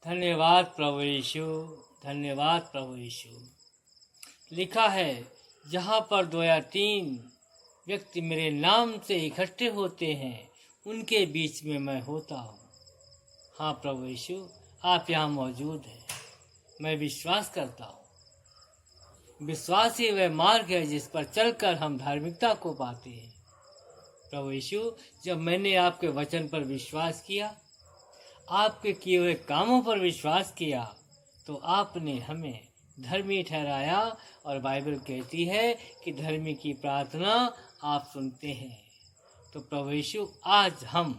धन्यवाद प्रभु यीशु, धन्यवाद प्रभु यीशु। लिखा है, जहाँ पर 2 या 3 व्यक्ति मेरे नाम से इकट्ठे होते हैं, उनके बीच में मैं होता हूँ। हाँ प्रभु यीशु, आप यहाँ मौजूद हैं। मैं विश्वास करता हूँ। विश्वास ही वह मार्ग है जिस पर चलकर हम धार्मिकता को पाते हैं। प्रभु यीशु, जब मैंने आपके वचन पर विश्वास किया, आपके किए हुए कामों पर विश्वास किया, तो आपने हमें धर्मी ठहराया। और बाइबल कहती है कि धर्मी की प्रार्थना आप सुनते हैं। तो प्रभु यीशु, आज हम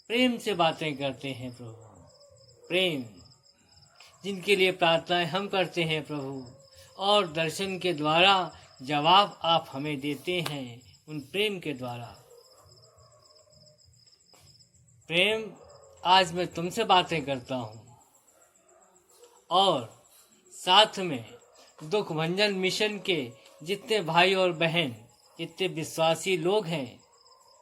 प्रेम से बातें करते हैं प्रभु। प्रेम, जिनके लिए प्रार्थनाएं हम करते हैं प्रभु, और दर्शन के द्वारा जवाब आप हमें देते हैं, उन प्रेम के द्वारा। प्रेम, आज मैं तुमसे बातें करता हूँ, और साथ में दुख भंजन मिशन के जितने भाई और बहन, जितने विश्वासी लोग हैं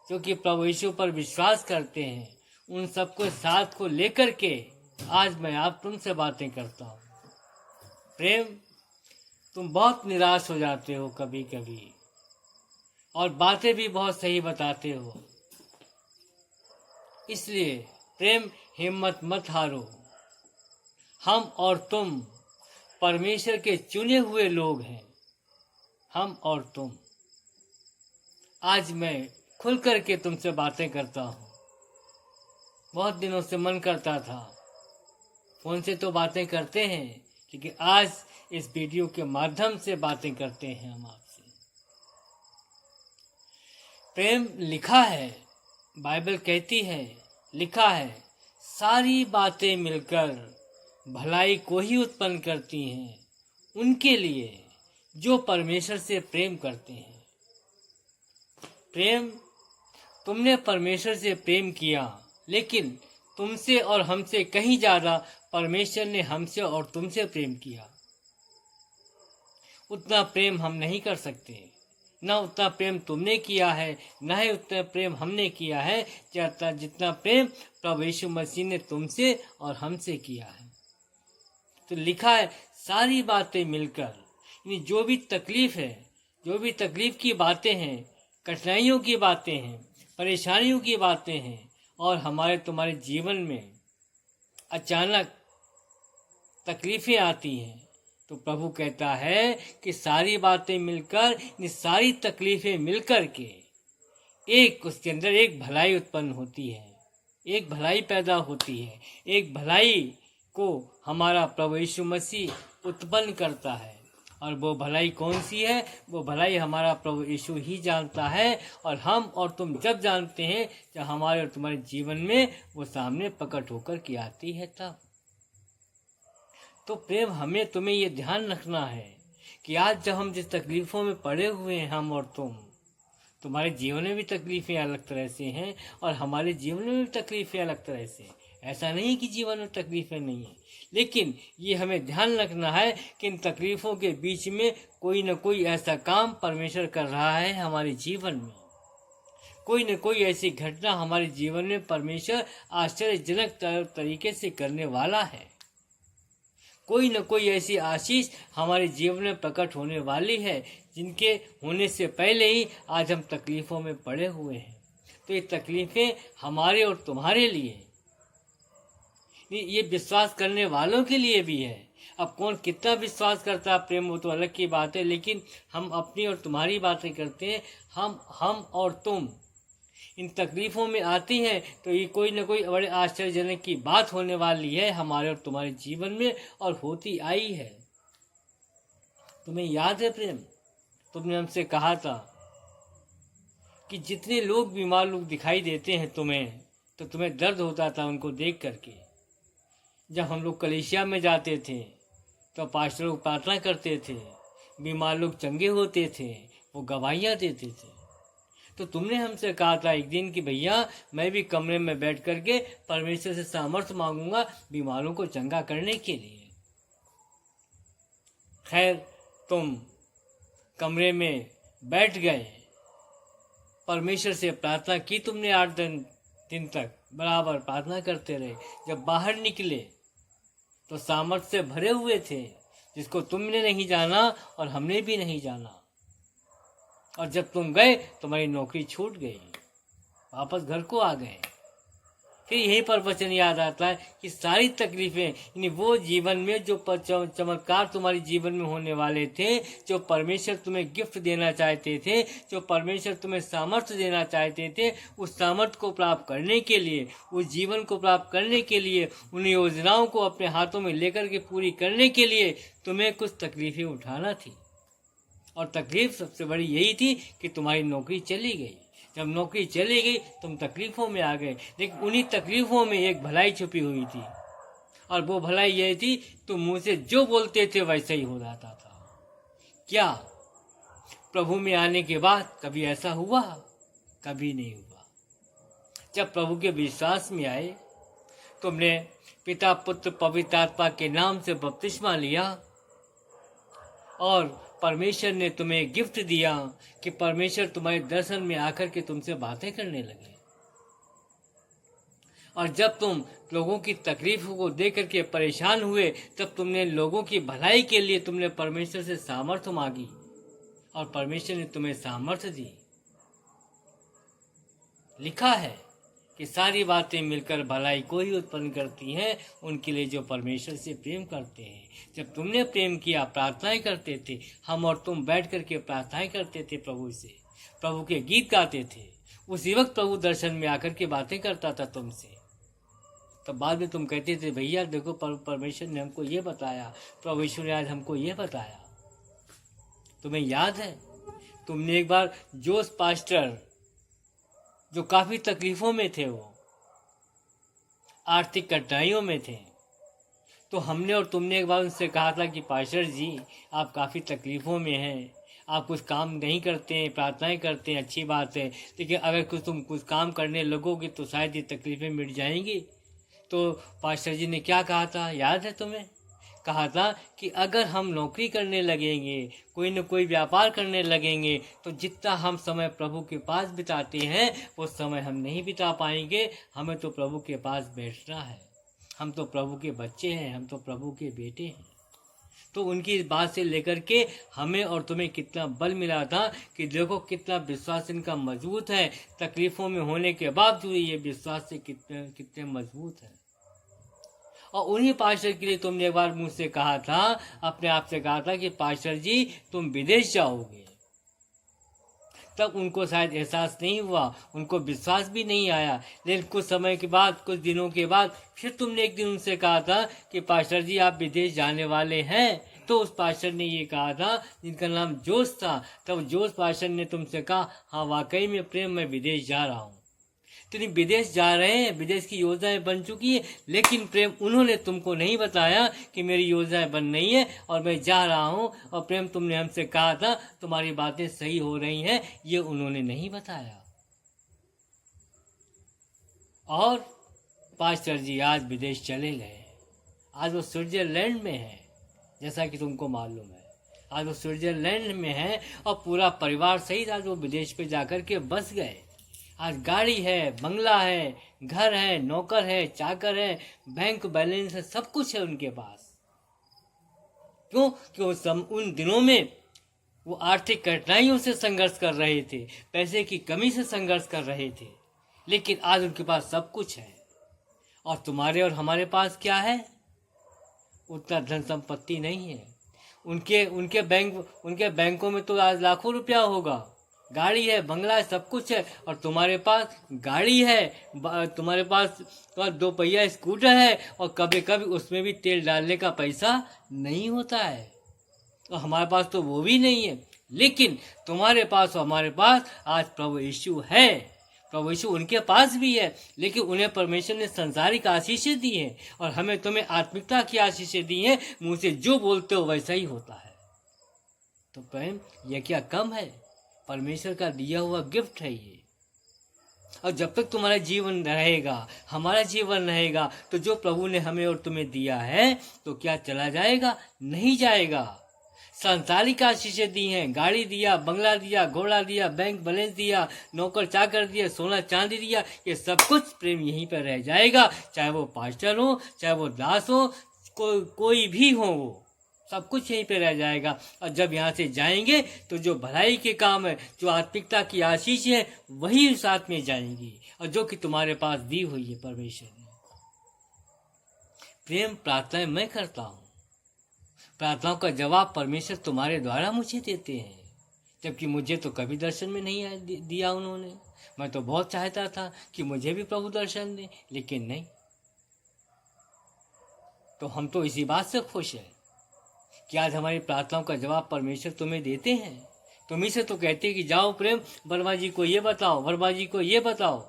जो कि प्रभु यीशु पर विश्वास करते हैं, उन सबको साथ को लेकर के आज मैं आप तुमसे बातें करता हूँ। प्रेम, तुम बहुत निराश हो जाते हो कभी कभी, और बातें भी बहुत सही बताते हो। इसलिए प्रेम, हिम्मत मत हारो। हम और तुम परमेश्वर के चुने हुए लोग हैं। हम और तुम। आज मैं खुल करके तुमसे बातें करता हूँ। बहुत दिनों से मन करता था, फोन से तो बातें करते हैं, लेकिन आज इस वीडियो के माध्यम से बातें करते हैं हम आपसे। प्रेम, लिखा है, बाइबल कहती है, लिखा है, सारी बातें मिलकर भलाई को ही उत्पन्न करती हैं उनके लिए जो परमेश्वर से प्रेम करते हैं। प्रेम, तुमने परमेश्वर से प्रेम किया, लेकिन तुमसे और हमसे कहीं ज्यादा परमेश्वर ने हमसे और तुमसे प्रेम किया। उतना प्रेम हम नहीं कर सकते, न उतना प्रेम तुमने किया है, न ही उतना प्रेम हमने किया है जितना प्रेम प्रभु यीशु मसीह ने तुमसे और हमसे किया है। तो लिखा है, सारी बातें मिलकर, यानी जो भी तकलीफ है, जो भी तकलीफ की बातें हैं, कठिनाइयों की बातें हैं, परेशानियों की बातें हैं, और हमारे तुम्हारे जीवन में अचानक तकलीफें आती हैं, तो प्रभु कहता है कि सारी बातें मिलकर, सारी तकलीफें मिलकर के एक, उसके अंदर एक भलाई उत्पन्न होती है, एक भलाई पैदा होती है। एक भलाई को हमारा प्रभु यीशु मसीह उत्पन्न करता है। और वो भलाई कौन सी है? वो भलाई हमारा प्रभु यीशु ही जानता है, और हम और तुम जब जानते हैं, जब हमारे और तुम्हारे जीवन में वो सामने प्रकट होकर के आती है तब। तो प्रेम, हमें तुम्हें ये ध्यान रखना है कि आज जब हम जिस तकलीफों में पड़े हुए हैं, हम और तुम, तुम्हारे जीवन में भी तकलीफें अलग तरह से हैं और हमारे जीवन में भी तकलीफें अलग तरह से हैं। ऐसा नहीं कि जीवन में तकलीफें नहीं है, लेकिन ये हमें ध्यान रखना है कि इन तकलीफों के बीच में कोई न कोई ऐसा काम परमेश्वर कर रहा है हमारे जीवन में। कोई न कोई ऐसी घटना हमारे जीवन में परमेश्वर आश्चर्यजनक तरीके से करने वाला है। कोई न कोई ऐसी आशीष हमारे जीवन में प्रकट होने वाली है, जिनके होने से पहले ही आज हम तकलीफों में पड़े हुए हैं। तो ये तकलीफें हमारे और तुम्हारे लिए, ये विश्वास करने वालों के लिए भी है। अब कौन कितना विश्वास करता है प्रेम, वो तो अलग की बात है, लेकिन हम अपनी और तुम्हारी बातें करते हैं। हम और तुम इन तकलीफों में आती हैं, तो ये कोई न कोई बड़े आश्चर्यजनक की बात होने वाली है हमारे और तुम्हारे जीवन में, और होती आई है। तुम्हें याद है प्रेम, तुमने हमसे कहा था कि जितने लोग बीमार लोग दिखाई देते हैं तुम्हें, तो तुम्हें दर्द होता था उनको देख करके। जब हम लोग कलीसिया में जाते थे तो पास्टर लोग प्रार्थना करते थे, बीमार लोग चंगे होते थे, वो गवाहियाँ देते थे। तो तुमने हमसे कहा था एक दिन कि भैया, मैं भी कमरे में बैठ करके परमेश्वर से सामर्थ्य मांगूंगा बीमारों को चंगा करने के लिए। खैर, तुम कमरे में बैठ गए, परमेश्वर से प्रार्थना की तुमने 8 दिन तक बराबर प्रार्थना करते रहे। जब बाहर निकले तो सामर्थ्य से भरे हुए थे, जिसको तुमने नहीं जाना और हमने भी नहीं जाना। और जब तुम गए तुम्हारी नौकरी छूट गई, वापस घर को आ गए। फिर यही पर वचन याद आता है कि सारी तकलीफें, यानी वो जीवन में जो चमत्कार तुम्हारे जीवन में होने वाले थे, जो परमेश्वर तुम्हें गिफ्ट देना चाहते थे, जो परमेश्वर तुम्हें सामर्थ्य देना चाहते थे, उस सामर्थ्य को प्राप्त करने के लिए, उस जीवन को प्राप्त करने के लिए, उन योजनाओं को अपने हाथों में लेकर के पूरी करने के लिए तुम्हें कुछ तकलीफें उठाना थी। और तकलीफ सबसे बड़ी यही थी कि तुम्हारी नौकरी चली गई। जब नौकरी चली गई तुम तकलीफों में आ गए, लेकिन उन्हीं तकलीफों में एक भलाई छुपी हुई थी, और वो भलाई यही थी तुम मुंह से जो बोलते थे वैसा ही हो जाता था। क्या प्रभु में आने के बाद कभी ऐसा हुआ? कभी नहीं हुआ। जब प्रभु के विश्वास में आए, तुमने पिता पुत्र पवित्र आत्मा के नाम से बपतिस्मा लिया, और परमेश्वर ने तुम्हें गिफ्ट दिया कि परमेश्वर तुम्हारे दर्शन में आकर के तुमसे बातें करने लगे। और जब तुम लोगों की तकलीफों को देख करके परेशान हुए, तब तुमने लोगों की भलाई के लिए तुमने परमेश्वर से सामर्थ्य मांगी, और परमेश्वर ने तुम्हें सामर्थ्य दी। लिखा है कि सारी बातें मिलकर भलाई को ही उत्पन्न करती हैं उनके लिए जो परमेश्वर से प्रेम करते हैं। जब तुमने प्रेम किया, प्रार्थनाएं करते थे, हम और तुम बैठ करके प्रार्थनाएं करते थे प्रभु से, प्रभु के गीत गाते थे, उसी वक्त प्रभु दर्शन में आकर के बातें करता था तुमसे। तब बाद में तुम कहते थे, भैया देखो परमेश्वर ने हमको ये बताया, प्रभु यीशु ने आज हमको ये बताया। तुम्हें याद है तुमने एक बार जोश पास्टर, जो काफी तकलीफों में थे, वो आर्थिक कठिनाइयों में थे, तो हमने और तुमने एक बार उनसे कहा था कि पास्टर जी आप काफ़ी तकलीफ़ों में हैं, आप कुछ काम नहीं करते हैं, प्रार्थनाएं करते हैं, अच्छी बात है, लेकिन अगर तुम कुछ काम करने लगोगे तो शायद ये तकलीफ़ें मिट जाएंगी। तो पास्टर जी ने क्या कहा था, याद है तुम्हें? कहा था कि अगर हम नौकरी करने लगेंगे, कोई न कोई व्यापार करने लगेंगे, तो जितना हम समय प्रभु के पास बिताते हैं वो समय हम नहीं बिता पाएंगे। हमें तो प्रभु के पास बैठना है, हम तो प्रभु के बच्चे हैं, हम तो प्रभु के बेटे हैं। तो उनकी इस बात से लेकर के हमें और तुम्हें कितना बल मिला था कि देखो कितना विश्वास इनका मजबूत है, तकलीफ़ों में होने के बावजूद ये विश्वास से कितने मजबूत है। और उन्हीं पास्टर के लिए तुमने एक बार मुझसे कहा था, अपने आप से कहा था कि पास्टर जी तुम विदेश जाओगे। तब उनको शायद एहसास नहीं हुआ, उनको विश्वास भी नहीं आया, लेकिन कुछ समय के बाद, कुछ दिनों के बाद फिर तुमने एक दिन उनसे कहा था कि पास्टर जी आप विदेश जाने वाले हैं। तो उस पास्टर ने ये कहा था, जिनका नाम जोश था, तब जोश पास्टर ने तुमसे कहा, हाँ वाकई में प्रेम मैं विदेश जा रहा हूँ। तो नहीं विदेश जा रहे हैं, विदेश की योजनाएं बन चुकी है, लेकिन प्रेम उन्होंने तुमको नहीं बताया कि मेरी योजनाएं बन रही है और मैं जा रहा हूँ। और प्रेम तुमने हमसे कहा था तुम्हारी बातें सही हो रही हैं, ये उन्होंने नहीं बताया। और पास्टर जी आज विदेश चले गए, आज वो स्विट्जरलैंड में है, जैसा कि तुमको मालूम है। आज वो स्विट्जरलैंड में है और पूरा परिवार सहित आज वो विदेश पे जाकर के बस गए। आज गाड़ी है, बंगला है, घर है, नौकर है, चाकर है, बैंक बैलेंस है, सब कुछ है उनके पास। क्यों? क्यों उन दिनों में वो आर्थिक कठिनाइयों से संघर्ष कर रहे थे, पैसे की कमी से संघर्ष कर रहे थे, लेकिन आज उनके पास सब कुछ है। और तुम्हारे और हमारे पास क्या है? उतना धन संपत्ति नहीं है। उनके बैंकों में तो आज लाखों रुपया होगा, गाड़ी है, बंगला है, सब कुछ है। और तुम्हारे पास गाड़ी है, तुम्हारे पास 2 पहिया स्कूटर है, और कभी कभी उसमें भी तेल डालने का पैसा नहीं होता है। और हमारे पास तो वो भी नहीं है, लेकिन तुम्हारे पास और हमारे पास आज प्रभु यीशु है। प्रभु यीशु उनके पास भी है, लेकिन उन्हें परमेश्वर ने संसारिक आशीषें दी हैं और हमें तुम्हें आत्मिकता की आशीषें दी हैं। मुंह से जो बोलते हो वैसा ही होता है। तो प्रेम यह क्या कम है? परमेश्वर का दिया हुआ गिफ्ट है ये। और जब तक तुम्हारा जीवन रहेगा, हमारा जीवन रहेगा, तो जो प्रभु ने हमें और तुम्हें दिया है तो क्या चला जाएगा? नहीं जाएगा। सांसारिक आशीषें दी हैं, गाड़ी दिया, बंगला दिया, घोड़ा दिया, बैंक बैलेंस दिया, नौकर चाकर दिया, सोना चांदी दिया, ये सब कुछ प्रेम यहीं पर रह जाएगा। चाहे वो पास्टर हो, चाहे वो दास हो, कोई भी हो, वो सब कुछ यहीं पे रह जाएगा। और जब यहाँ से जाएंगे तो जो भलाई के काम है, जो आत्मिकता की आशीष है, वही साथ में जाएंगी, और जो कि तुम्हारे पास दी हुई है परमेश्वर ने। प्रेम प्रार्थनाएं मैं करता हूँ, प्रार्थनाओं का जवाब परमेश्वर तुम्हारे द्वारा मुझे देते हैं, जबकि मुझे तो कभी दर्शन में नहीं दिया उन्होंने। मैं तो बहुत चाहता था कि मुझे भी प्रभु दर्शन दे, लेकिन नहीं। तो हम तो इसी बात से खुश हैं कि आज हमारी प्रार्थनाओं का जवाब परमेश्वर तुम्हें देते हैं। तुम्ही से तो कहते कि जाओ प्रेम, वर्मा जी को ये बताओ, वर्मा जी को ये बताओ,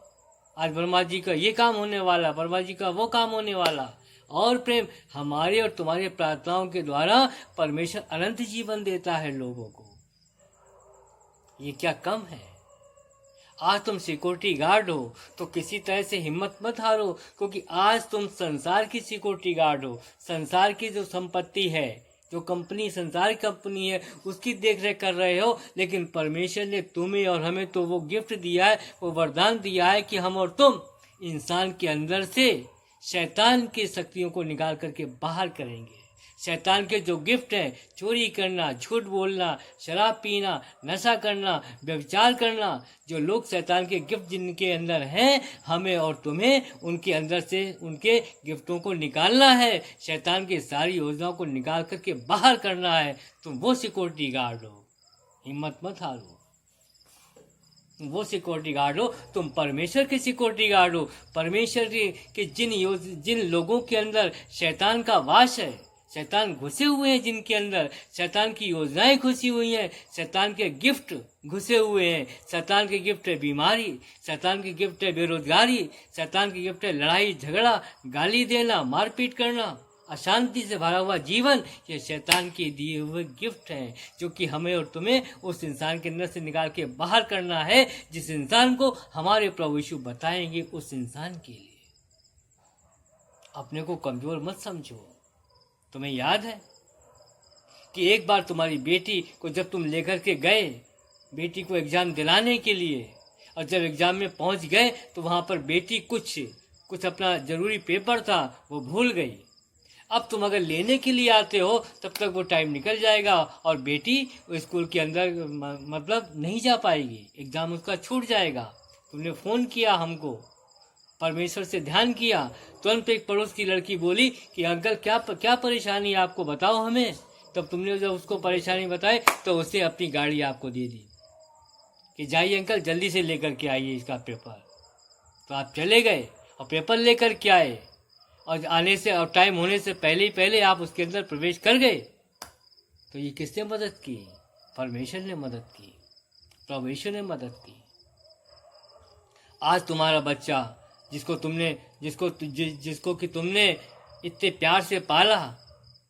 आज वर्मा जी का ये काम होने वाला, वर्मा जी का वो काम होने वाला। और प्रेम, हमारे और तुम्हारे प्रार्थनाओं के द्वारा परमेश्वर अनंत जीवन देता है लोगों को। ये क्या कम है? आज तुम सिक्योरिटी गार्ड हो तो किसी तरह से हिम्मत मत हारो, क्योंकि आज तुम संसार की सिक्योरिटी गार्ड हो। संसार की जो संपत्ति है, जो कंपनी, संसार की कंपनी है, उसकी देख रेख कर रहे हो। लेकिन परमेश्वर ने तुम्हें और हमें तो वो गिफ्ट दिया है, वो वरदान दिया है कि हम और तुम इंसान के अंदर से शैतान की शक्तियों को निकाल करके बाहर करेंगे। शैतान के जो गिफ्ट हैं, चोरी करना, झूठ बोलना, शराब पीना, नशा करना, व्यभिचार करना, जो लोग शैतान के गिफ्ट जिनके अंदर हैं, हमें और तुम्हें उनके अंदर से उनके गिफ्टों को निकालना है। शैतान की सारी योजनाओं को निकाल करके बाहर करना है। तुम वो सिक्योरिटी गार्ड हो, हिम्मत मत हारो। वो सिक्योरिटी गार्ड हो, तुम परमेश्वर के सिक्योरिटी गार्ड हो। परमेश्वर के जिन लोगों के अंदर शैतान का वास है, शैतान घुसे हुए हैं, जिनके अंदर शैतान की योजनाएं घुसी हुई हैं, शैतान के गिफ्ट घुसे हुए हैं। शैतान के गिफ्ट है बीमारी, शैतान के गिफ्ट है बेरोजगारी, शैतान के गिफ्ट है लड़ाई झगड़ा, गाली देना, मारपीट करना, अशांति से भरा हुआ जीवन। ये शैतान के दिए हुए गिफ्ट हैं, जो कि हमें और तुम्हें उस इंसान के अंदर से निकाल के बाहर करना है, जिस इंसान को हमारे प्रभु यीशु बताएंगे। उस इंसान के लिए अपने को कमजोर मत समझो। तुम्हें याद है कि एक बार तुम्हारी बेटी को जब तुम लेकर के गए, बेटी को एग्जाम दिलाने के लिए, और जब एग्जाम में पहुंच गए तो वहां पर बेटी कुछ अपना जरूरी पेपर था वो भूल गई। अब तुम अगर लेने के लिए आते हो तब तक वो टाइम निकल जाएगा और बेटी स्कूल के अंदर मतलब नहीं जा पाएगी, एग्जाम उसका छूट जाएगा। तुमने फ़ोन किया हमको, परमेश्वर से ध्यान किया, तुरंत एक पड़ोस की लड़की बोली कि अंकल क्या परेशानी है आपको, बताओ हमें। तब तुमने जब उसको परेशानी बताई तो उससे अपनी गाड़ी आपको दे दी कि जाइए अंकल जल्दी से लेकर के आइए इसका पेपर। तो आप चले गए और पेपर लेकर के आए, और आने से और टाइम होने से पहले आप उसके अंदर प्रवेश कर गए। तो ये किसने मदद की? परमेश्वर ने मदद की, परमेश्वर ने मदद की। आज तुम्हारा बच्चा जिसको कि तुमने इतने प्यार से पाला,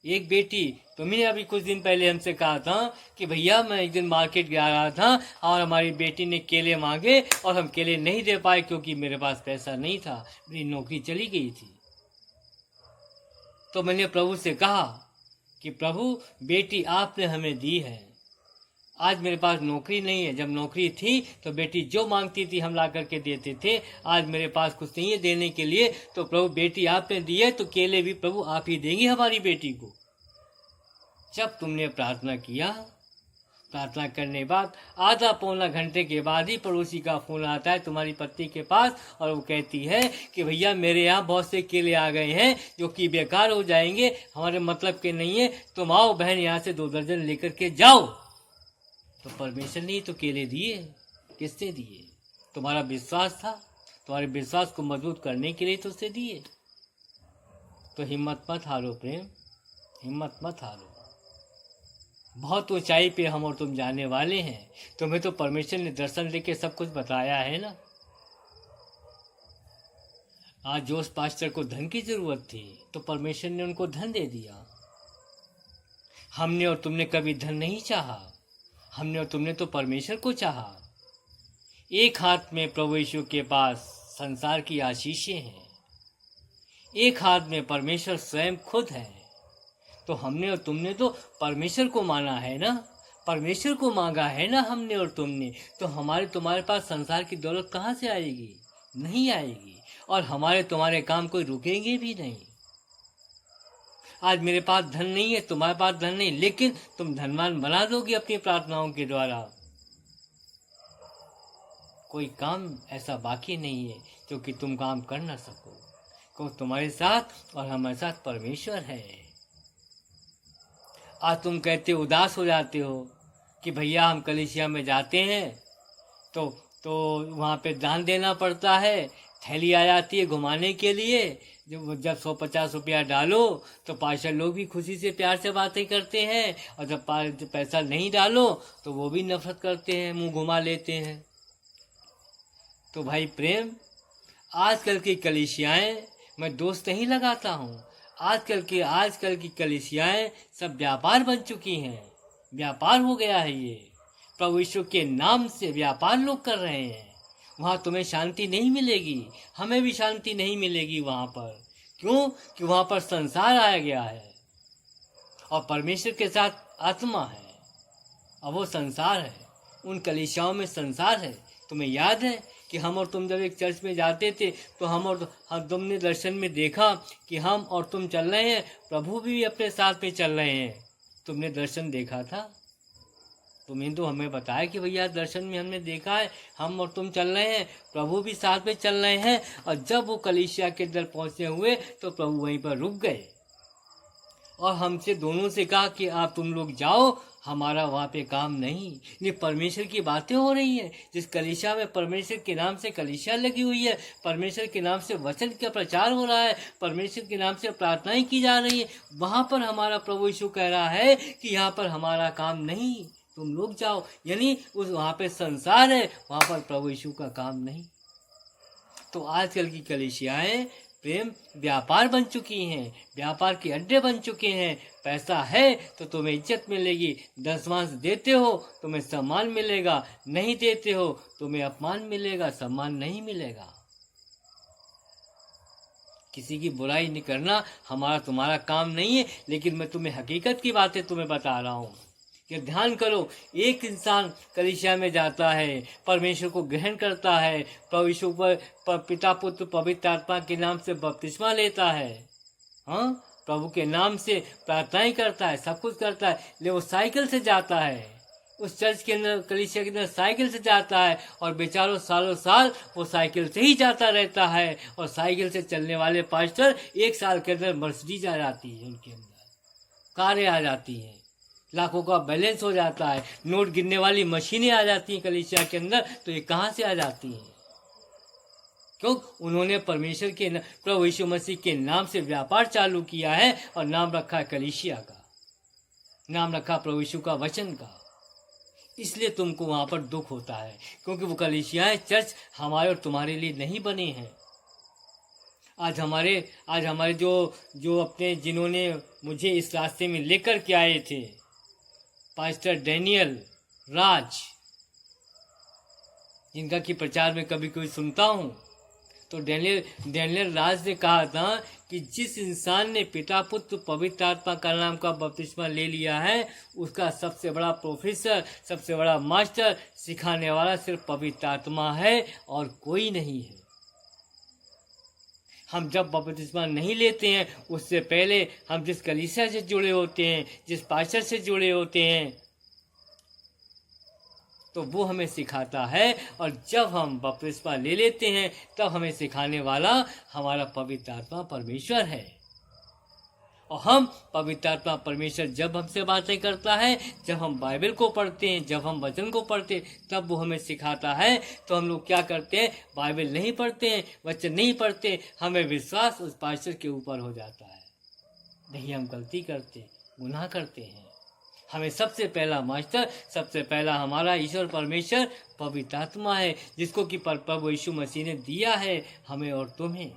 एक बेटी, तुमने अभी कुछ दिन पहले हमसे कहा था कि भैया मैं एक दिन मार्केट गया रहा था और हमारी बेटी ने केले मांगे और हम केले नहीं दे पाए क्योंकि मेरे पास पैसा नहीं था, मेरी नौकरी चली गई थी। तो मैंने प्रभु से कहा कि प्रभु बेटी आपने हमें दी है, आज मेरे पास नौकरी नहीं है, जब नौकरी थी तो बेटी जो मांगती थी हम ला करके देते थे, आज मेरे पास कुछ नहीं है देने के लिए, तो प्रभु बेटी आपने दी है तो केले भी प्रभु आप ही देंगे हमारी बेटी को। जब तुमने प्रार्थना किया, प्रार्थना करने बाद आधा पौना घंटे के बाद ही पड़ोसी का फोन आता है तुम्हारी पत्नी के पास और वो कहती है कि भैया मेरे यहाँ बहुत से केले आ गए हैं जो कि बेकार हो जाएंगे, हमारे मतलब के नहीं है, तुम आओ बहन यहाँ से 2 दर्जन लेकर के जाओ। तो परमेश्वर ने तो केले दिए, किसने दिए? तुम्हारा विश्वास था, तुम्हारे विश्वास को मजबूत करने के लिए तो उसने दिए। तो हिम्मत मत हारो प्रेम, हिम्मत मत हारो। बहुत ऊंचाई पे हम और तुम जाने वाले हैं। तुम्हें तो परमेश्वर ने दर्शन देके सब कुछ बताया है ना। आज जोश पास्टर को धन की जरूरत थी तो परमेश्वर ने उनको धन दे दिया। हमने और तुमने कभी धन नहीं चाहा, हमने और तुमने तो परमेश्वर को चाहा। एक हाथ में प्रभु यीशु के पास संसार की आशीषें हैं, एक हाथ में परमेश्वर स्वयं खुद है। तो हमने और तुमने तो परमेश्वर को माना है ना, परमेश्वर को मांगा है ना हमने और तुमने, तो तुम्हारे पास संसार की दौलत कहाँ से आएगी? नहीं आएगी। और हमारे तुम्हारे काम कोई रुकेंगे भी नहीं। आज मेरे पास धन नहीं है, तुम्हारे पास धन नहीं, लेकिन तुम धनवान बना दोगे अपनी प्रार्थनाओं के द्वारा। कोई काम ऐसा बाकी नहीं है जो कि तुम काम कर ना सको, क्योंकि तुम्हारे साथ और हमारे साथ परमेश्वर है। आज तुम कहते उदास हो जाते हो कि भैया हम कलीसिया में जाते हैं तो वहाँ पे दान देना पड़ता है, थैली आ जाती है घुमाने के लिए, जब 150 रुपया डालो तो पार्षद लोग भी खुशी से प्यार से बातें करते हैं, और जब पैसा नहीं डालो तो वो भी नफरत करते हैं, मुंह घुमा लेते हैं। तो भाई प्रेम, आजकल की कलीसियाएं, मैं दोष नहीं लगाता हूँ, आजकल की कलीसियाएं सब व्यापार बन चुकी हैं, व्यापार हो गया है ये। प्रभु यीशु के नाम से व्यापार लोग कर रहे हैं। वहाँ तुम्हें शांति नहीं मिलेगी, हमें भी शांति नहीं मिलेगी वहाँ पर। क्यों? कि वहाँ पर संसार आया गया है और परमेश्वर के साथ आत्मा है, और वो संसार है। उन कलीसियाओं में संसार है। तुम्हें याद है कि हम और तुम जब एक चर्च में जाते थे तो हम तुमने दर्शन में देखा कि हम और तुम चल रहे हैं, प्रभु भी अपने साथ में चल रहे हैं। तुमने दर्शन देखा था, तुम्हें तो हमें बताया कि भैया दर्शन में हमने देखा है, हम और तुम चल रहे हैं, प्रभु भी साथ में चल रहे हैं। और जब वो कलीसिया के अंदर पहुंचे हुए तो प्रभु वहीं पर रुक गए और हमसे दोनों से कहा कि आप तुम लोग जाओ, हमारा वहाँ पे काम नहीं। ये परमेश्वर की बातें हो रही हैं। जिस कलीसिया में परमेश्वर के नाम से कलीसिया लगी हुई है, परमेश्वर के नाम से वचन का प्रचार हो रहा है, परमेश्वर के नाम से प्रार्थनाएं की जा रही है, वहाँ पर हमारा प्रभु यीशु कह रहा है कि यहाँ पर हमारा काम नहीं, तुम लोग जाओ। यानी उस वहाँ पे संसार है, वहाँ पर प्रभु यीशु का काम नहीं। तो आजकल की कलीसियाएं प्रेम व्यापार बन चुकी हैं, व्यापार के अड्डे बन चुके हैं। पैसा है तो तुम्हें इज्जत मिलेगी, दशमांश देते हो तुम्हें सम्मान मिलेगा, नहीं देते हो तुम्हें अपमान मिलेगा, सम्मान नहीं मिलेगा। किसी की बुराई नहीं करना हमारा तुम्हारा काम नहीं है, लेकिन मैं तुम्हें हकीकत की बातें तुम्हें बता रहा हूँ कि ध्यान करो। एक इंसान कलीसिया में जाता है, परमेश्वर को ग्रहण करता है, प्रभु यीशु पर पिता पुत्र पवित्र आत्मा के नाम से बपतिस्मा लेता है, हाँ, प्रभु के नाम से प्रार्थनाएं करता है, सब कुछ करता है, लेकिन वो साइकिल से जाता है, उस चर्च के अंदर कलीसिया के अंदर साइकिल से जाता है, और बेचारों सालों साल वो साइकिल से ही जाता रहता है। और साइकिल से चलने वाले पास्टर 1 साल के अंदर मर्सिडीज आ जाती है, उनके अंदर कारें आ जाती हैं, लाखों का बैलेंस हो जाता है, नोट गिनने वाली मशीनें आ जाती हैं कलीसिया के अंदर। तो ये कहाँ से आ जाती हैं? क्यों? उन्होंने परमेश्वर के प्रभु यीशु मसीह के नाम से व्यापार चालू किया है, और नाम रखा कलीसिया का, नाम रखा प्रभु यीशु का वचन का। इसलिए तुमको वहाँ पर दुख होता है, क्योंकि वो कलीसियाएं, चर्च हमारे और तुम्हारे लिए नहीं बने हैं। आज हमारे जो अपने जिन्होंने मुझे इस रास्ते में लेकर के आए थे, पास्टर डैनियल राज, जिनका की प्रचार में कभी कोई सुनता हूँ, तो डैनियल राज ने कहा था कि जिस इंसान ने पिता पुत्र पवित्र आत्मा का नाम का बपतिस्मा ले लिया है, उसका सबसे बड़ा प्रोफेसर, सबसे बड़ा मास्टर, सिखाने वाला सिर्फ पवित्र आत्मा है और कोई नहीं है। हम जब बपतिस्मा नहीं लेते हैं, उससे पहले हम जिस कलीसिया से जुड़े होते हैं, जिस पास्टर से जुड़े होते हैं, तो वो हमें सिखाता है। और जब हम बपतिस्मा ले लेते हैं, तब हमें सिखाने वाला हमारा पवित्र आत्मा परमेश्वर है। और हम पवित्र आत्मा परमेश्वर जब हमसे बातें करता है, जब हम बाइबल को पढ़ते हैं, जब हम वचन को पढ़ते हैं, तब वो हमें सिखाता है। तो हम लोग क्या करते हैं? बाइबल नहीं पढ़ते हैं, वचन नहीं पढ़ते, हमें विश्वास उस पास्टर के ऊपर हो जाता है। नहीं, हम गलती करते, गुनाह करते हैं। हमें सबसे पहला मास्टर, सबसे पहला हमारा ईश्वर परमेश्वर पवित्र आत्मा है, जिसको कि प्रभु यीशु मसीह ने दिया है हमें और तुम्हें।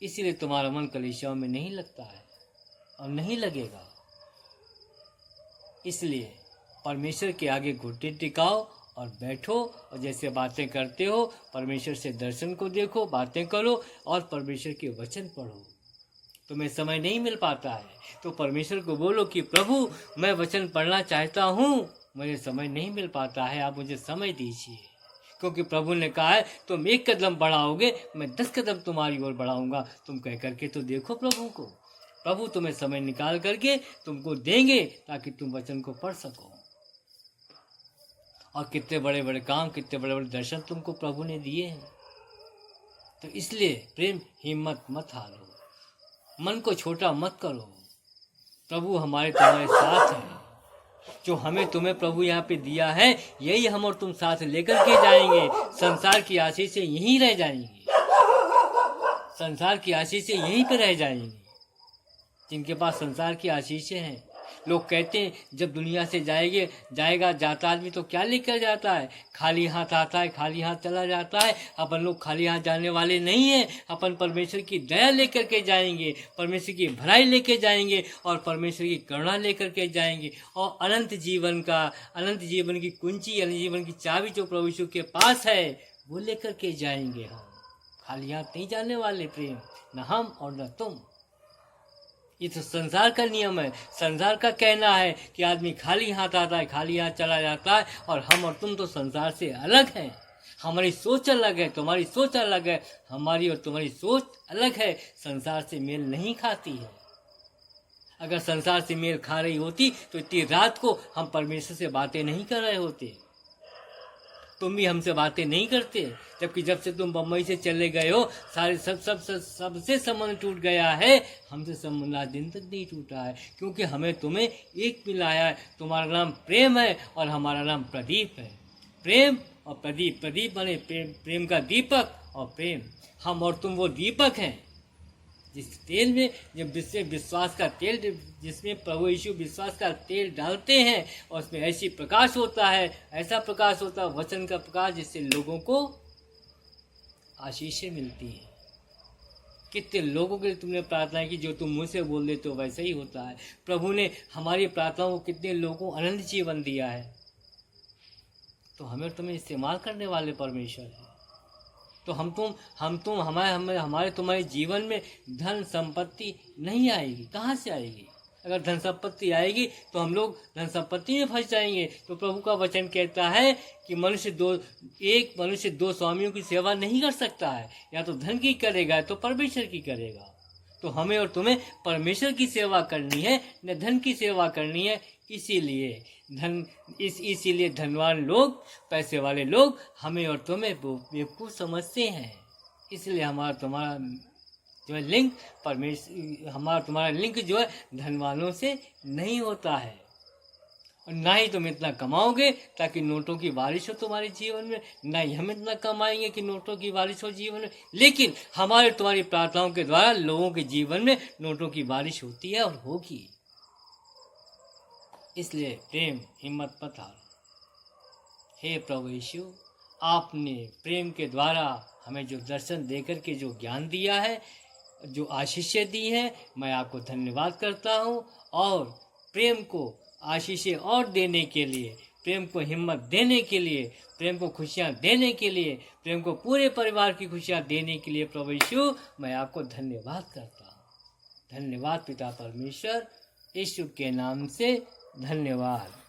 इसीलिए तुम्हारा मन कलीसियाओं में नहीं लगता है और नहीं लगेगा। इसलिए परमेश्वर के आगे घुटने टिकाओ और बैठो, और जैसे बातें करते हो परमेश्वर से दर्शन को देखो, बातें करो और परमेश्वर के वचन पढ़ो। तुम्हें समय नहीं मिल पाता है तो परमेश्वर को बोलो कि प्रभु, मैं वचन पढ़ना चाहता हूँ, मुझे समय नहीं मिल पाता है, आप मुझे समय दीजिए। क्योंकि प्रभु ने कहा है तुम 1 कदम बढ़ाओगे, मैं 10 कदम तुम्हारी ओर बढ़ाऊंगा। तुम कह करके तो देखो प्रभु को, प्रभु तुम्हें समय निकाल करके तुमको देंगे ताकि तुम वचन को पढ़ सको। और कितने बड़े बड़े काम, कितने बड़े बड़े दर्शन तुमको प्रभु ने दिए हैं। तो इसलिए प्रेम, हिम्मत मत हारो, मन को छोटा मत करो। प्रभु हमारे तुम्हारे साथ है। जो हमें तुम्हें प्रभु यहाँ पे दिया है, यही हम और तुम साथ लेकर के जाएंगे। संसार की आशीष से यहीं रह जाएंगे, संसार की आशीष से यहीं पे रह जाएंगे। जिनके पास संसार की आशीषें हैं, लोग कहते हैं जब दुनिया से जाएगा जाता आदमी तो क्या लेकर जाता है? खाली हाथ आता है, खाली हाथ चला जाता है। अपन लोग खाली हाथ जाने वाले नहीं हैं। अपन परमेश्वर की दया लेकर के जाएंगे, परमेश्वर की भलाई लेकर जाएंगे और परमेश्वर की करुणा लेकर के जाएंगे। और अनंत जीवन की कुंजी, अनंत जीवन की चाबी जो प्रभु यीशु के पास है, वो लेकर के जाएंगे। हम खाली हाथ नहीं जाने वाले प्रेम, न हम और न तुम। ये तो संसार का नियम है। संसार का कहना है कि आदमी खाली हाथ आता है, खाली हाथ चला जाता है। और हम और तुम तो संसार से अलग हैं। हमारी सोच अलग है, तुम्हारी सोच अलग है। हमारी और तुम्हारी सोच अलग है, संसार से मेल नहीं खाती है। अगर संसार से मेल खा रही होती तो इतनी रात को हम परमेश्वर से बातें नहीं कर रहे होते। तुम भी हमसे बातें नहीं करते। जबकि जब से तुम बम्बई से चले गए हो, सारे सबसे संबंध टूट गया है। हमसे संबंध आज दिन तक नहीं टूटा है, क्योंकि हमें तुम्हें एक मिलाया है। तुम्हारा नाम प्रेम है और हमारा नाम प्रदीप है। प्रेम और प्रदीप, प्रदीप माने प्रेम का दीपक, और प्रेम, हम और तुम वो दीपक हैं। जिस तेल में जब विश्वास का तेल, जिसमें प्रभु यीशु विश्वास का तेल डालते हैं, और उसमें ऐसी प्रकाश होता है, ऐसा प्रकाश होता है वचन का प्रकाश, जिससे लोगों को आशीषें मिलती हैं। कितने लोगों के लिए तुमने प्रार्थना की, जो तुम मुझसे बोल देते हो वैसा ही होता है। प्रभु ने हमारी प्रार्थनाओं को कितने लोगों को अनंत जीवन दिया है। तो हमें तुम्हें इस्तेमाल करने वाले परमेश्वर है। तो हमारे तुम्हारे जीवन में धन संपत्ति नहीं आएगी। कहाँ से आएगी? अगर धन संपत्ति आएगी तो हम लोग धन संपत्ति में फंस जाएंगे। तो प्रभु का वचन कहता है कि एक मनुष्य दो स्वामियों की सेवा नहीं कर सकता है। या तो धन की करेगा तो परमेश्वर की करेगा। तो हमें और तुम्हें परमेश्वर की सेवा करनी है, न धन की सेवा करनी है। इसीलिए धनवान लोग, पैसे वाले लोग हमें और तुम्हें बेवकूफ़ समझते हैं। इसलिए हमारा तुम्हारा जो है लिंक हमारा लिंक जो है धनवानों से नहीं होता है। और ना ही तुम इतना कमाओगे ताकि नोटों की बारिश हो तुम्हारे जीवन में, ना ही हम इतना कमाएंगे कि नोटों की बारिश हो जीवन में। लेकिन हमारे तुम्हारी प्रार्थनाओं के द्वारा लोगों के जीवन में नोटों की बारिश होती है और होगी। इसलिए प्रेम, हिम्मत मत हारो। हे प्रभु यीशु, आपने प्रेम के द्वारा हमें जो दर्शन देकर के जो ज्ञान दिया है, जो आशीषें दी हैं, मैं आपको धन्यवाद करता हूँ। और प्रेम को आशीषें और देने के लिए, प्रेम को हिम्मत देने के लिए, प्रेम को खुशियाँ देने के लिए, प्रेम को पूरे परिवार की खुशियाँ देने के लिए प्रभु यीशु मैं आपको धन्यवाद करता हूँ। धन्यवाद पिता परमेश्वर, यीशु के नाम से धन्यवाद।